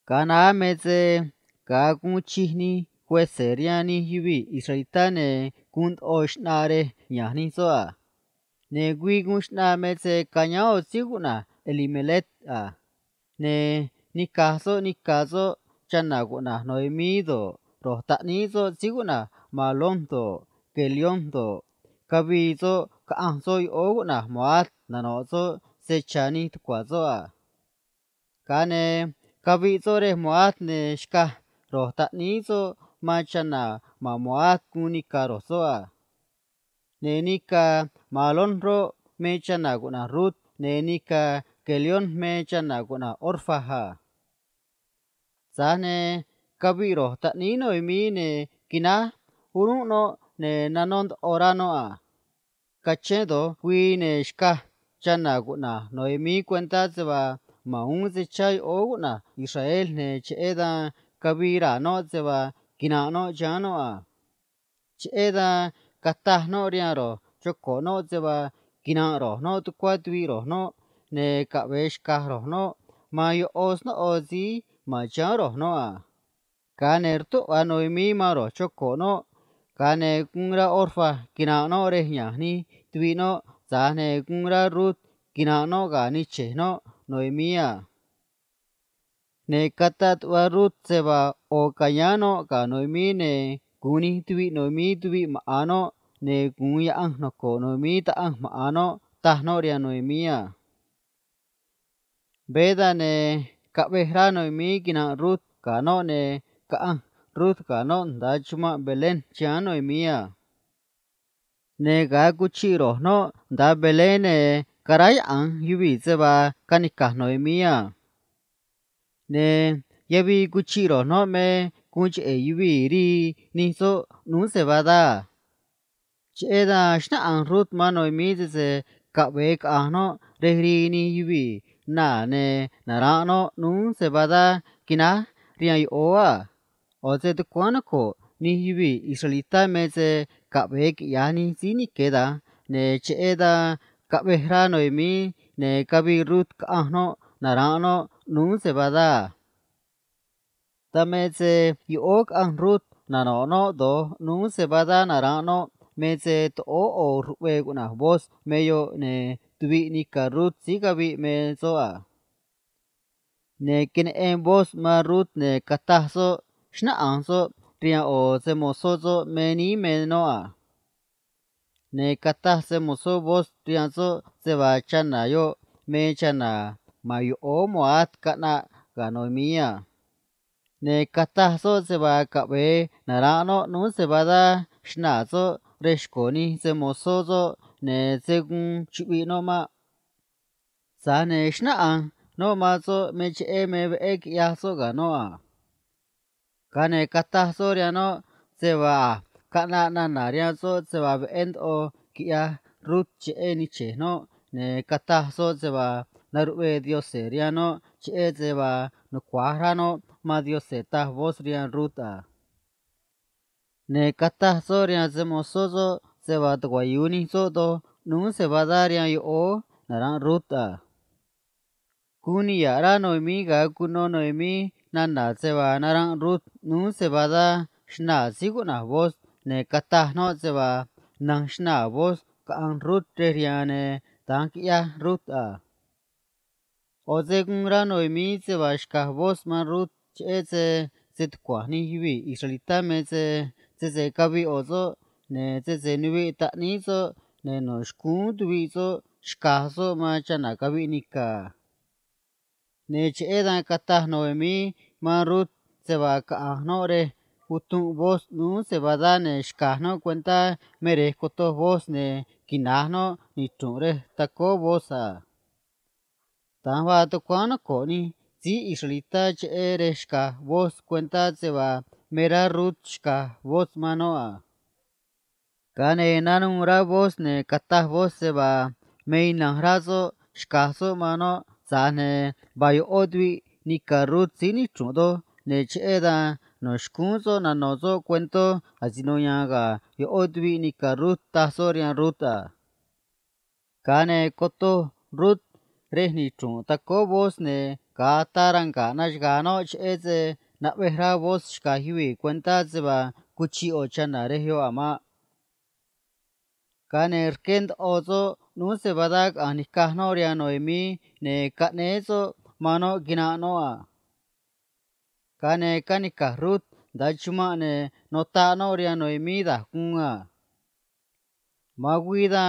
Kana meze ka kun chihni hueseriani hivi Israelita ne kun oshnare nyahni soa. Ne gui gushna meze kanyao siguna Elimelet a. Ne nikazo chanaguna noemido rohtanizo siguna malonto kelionto kabizo kaanzo oguna moat nanozo sechani tukwazoa. Kane kabizo re moat ne shka rohtanizo machana mamoat kunika rozoa. Ne nika malonro mechana guna rut ne nika kelion mechana guna orfaha. Zane kabiro tanino imine kina uruno ne nanond oranoa. Kachedo wine shka chana guna noemi cuenta zeba maunze chay oguna Israel ne cheda kabira no zeba kina no janoa. Cheda katah no riaro choko no zeba kina ro no tukwatwiro no ne kabesh kahro no mayo os no ozi macharo noa. Kane rtu anoimi maro choko no kane kungra orfa kina no rehnya ni twino zane kungra rut kina no gani che no noemia. Ne katat warut seba o kayano ka noemi ne kuni twi noemi twi maano ne kunya ang noko noemi ta ang maano tahno ria noemia. Beda ne kabehra noemi kina rut kano ne kaang rut kano da chuma belen chia noemia. Ne ga kuchiro no da belene karay ang yubi seba kanika noemia. Ne yabi kuchiro no me kunch e yubi ri niso nun seba da. Cheda shna ang rut ma noemi se kabek ano rehri ni yubi. Na ne narano nun seba da kina riay oa. Oze de kuanako ni yubi Israelita meze kabek yani sini queda ne cheda kabehra noemi ne kabi rut ano narano nun seba da. Tameze yuok ang rut nanono do nun seba da narano meze to o ruwe guna bos meyo ne tubi ni karut sigabi mezoa. Ne kine en bos marut ne katahso shna anso ria o semosozo meni menoa. Ne katah semoso bos rianso seba chana yo me chana mayo o moat kana ganomia. Ne katahso seba kabe narano nun seba da shnazo reshkoni semosozo ne segun chubino ma. Zane shna an no mazo meche mebe ek yaso ganoa. Kane katahso riano seba kana nanariazo seba end o kia rut che niche no ne katahso seba narue diose riano che seba no cuahrano ma diose ta vos rian ruta. Ne katahso rian semosozo seba tuayuni sodo nun seba darian yo o naran ruta. Kuni yara noemi ga kuno noemi nana seba narang rut nun seba da shna siguna vos ne katah no seba nang shna vos kaang rut teriane tankia ruta. Oze kunra noemi seba shka vos man rut cheze setkwa ni hivi Israelita meze zeze kabi ozo ne zeze nubi ta nizo ne no shkun tubizo shkazo ma chana kabi nika. Ne chedan katah noemi man rut seba kaahno re utun vos nun seba da ne shkahno cuenta mere koto vos ne kinahno ni tunre tako vosa. Tanwa to kuano koni si Israelita che ereshka vos cuenta seba mera rut shka vos manoa. Kane nanura vos ne katah vos seba meinahrazo shkazo mano zane bayo odwi ni karut sini chudo ne cheda no shkunzo na nozo cuento asino yaga yo odwi ni karut tasorian ruta. Kane koto rut rehni chun tako vos ne ka taranga najgano eze na behra vos shkahiwi cuenta zeba kuchi ochana regio ama kaner kend ozo nu sebadak anikahno ria noemi ne kanezo mano ginanoa kane kanikarut da cuma ne notano ria noemi da kunga magwida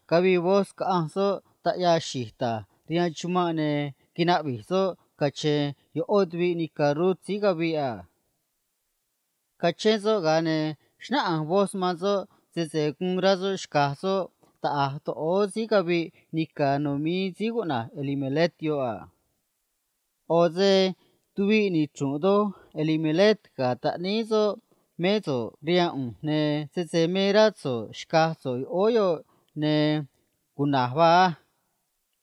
kabi vos ka anso ta ya shita ria cuma ne kinabiso kache yo odwi nikarut sigabia kachezo gane shna ang vos mazo zeze kungrazo shkazo ta ahto o sigabi nikanomi ziguna elimelet yoa oze tuwi ni chudo elimelet ka ta nizo mezo riang ne zeze merazo shkazo oyo ne kunahwa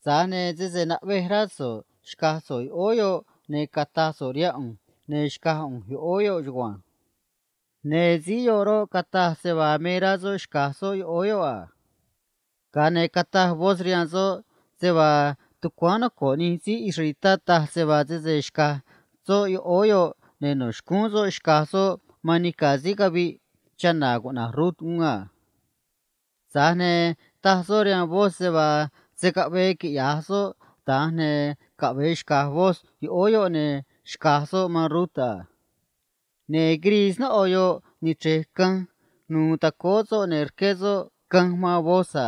zane zeze na behrazo shkazo oyo ne katazo riang ne shkahong oyo juan ne ziyoro kata seba merazo shkazo oyoa kane kata vos rianzo seba tukwano koni si isrita ta seba zeze shka zo oyo ne no shkunzo shkazo manikazi kabi chana guna rut unga zane ta so rian vos seba zekabe ki yaso tane kabe shka vos oyo ne shkazo maruta ne gris na oyo ni chekan nu takozo nerkezo kan ma bosa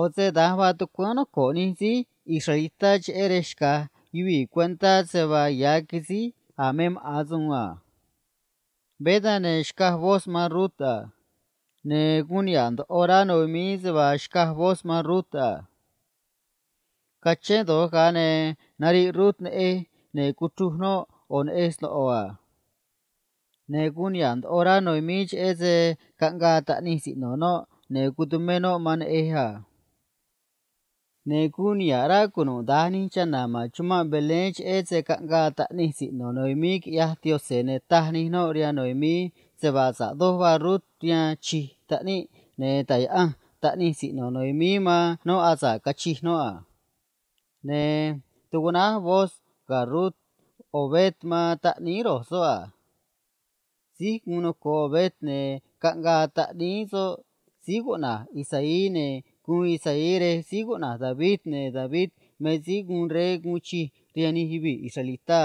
oze dahwa tukwano koni si israelita ereshka yui cuenta seba yakizi amem azunga beda ne shka vos maruta ne gunyand orano mi seba shka vos maruta kachendo kane nari rut ne kutuhno on esno oa ne gunyand orano mich eze kanga ta nisi nono ne kutumeno man eha ne gunyara kuno dani chanama cuma belech eze kanga ta nisi nono mik yahtio sene tahni no ria noemi sebasa dohwa rut ria chi tani ne tayang ta nisi nono mi ma no asa kachi no a ne tuguna vos garut obet ma ta ni roso a si kuno ko bet ne kanga ta ni so siguna isai ne kun isai re siguna David ne David me sigun re guchi riani hibi israelita